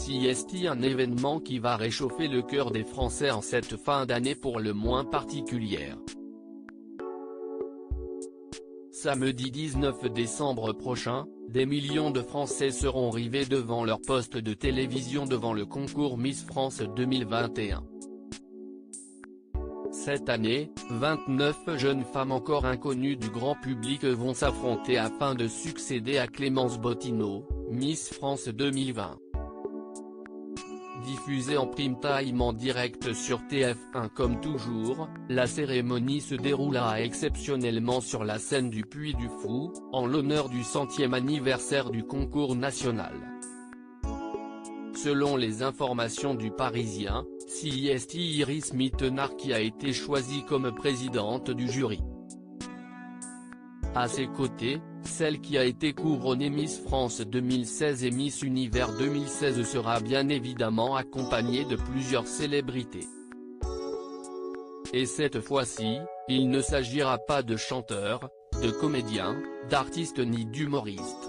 CST, un événement qui va réchauffer le cœur des Français en cette fin d'année pour le moins particulière. Samedi 19 décembre prochain, des millions de Français seront rivés devant leur poste de télévision devant le concours Miss France 2021. Cette année, 29 jeunes femmes encore inconnues du grand public vont s'affronter afin de succéder à Clémence Bottineau, Miss France 2020. Diffusée en prime time en direct sur TF1 comme toujours, la cérémonie se déroulera exceptionnellement sur la scène du Puy du Fou, en l'honneur du 100e anniversaire du concours national. Selon les informations du Parisien, CST Iris Mittenard qui a été choisie comme présidente du jury. À ses côtés, celle qui a été couronnée Miss France 2016 et Miss Univers 2016 sera bien évidemment accompagnée de plusieurs célébrités. Et cette fois-ci, il ne s'agira pas de chanteurs, de comédiens, d'artistes ni d'humoristes,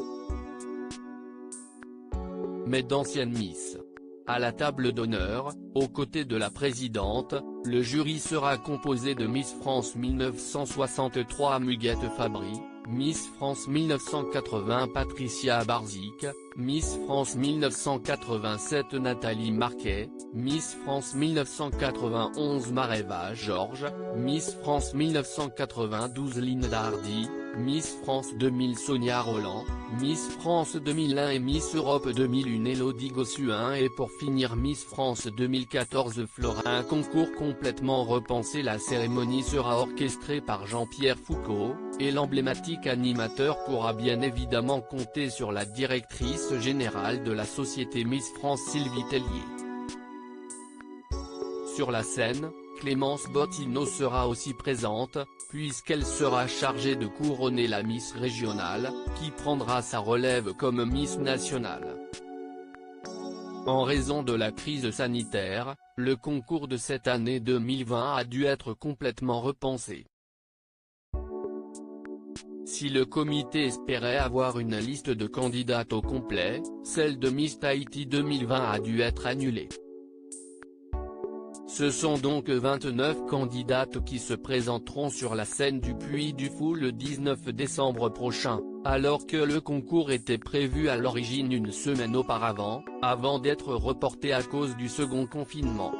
mais d'anciennes Miss. À la table d'honneur, aux côtés de la présidente, le jury sera composé de Miss France 1963 Muguette Fabry, Miss France 1980 Patricia Barzic, Miss France 1987 Nathalie Marquet, Miss France 1991 Mareva Georges, Miss France 1992 Linda Hardy, Miss France 2000 Sonia Roland, Miss France 2001 et Miss Europe 2001 Elodie Gossuin et pour finir Miss France 2014 Flora. Un concours complètement repensé. La cérémonie sera orchestrée par Jean-Pierre Foucault, et l'emblématique animateur pourra bien évidemment compter sur la directrice générale de la société Miss France Sylvie Tellier. Sur la scène, Clémence Bottineau sera aussi présente, puisqu'elle sera chargée de couronner la Miss régionale, qui prendra sa relève comme Miss nationale. En raison de la crise sanitaire, le concours de cette année 2020 a dû être complètement repensé. Si le comité espérait avoir une liste de candidates au complet, celle de Miss Tahiti 2020 a dû être annulée. Ce sont donc 29 candidates qui se présenteront sur la scène du Puy du Fou le 19 décembre prochain, alors que le concours était prévu à l'origine une semaine auparavant, avant d'être reporté à cause du second confinement.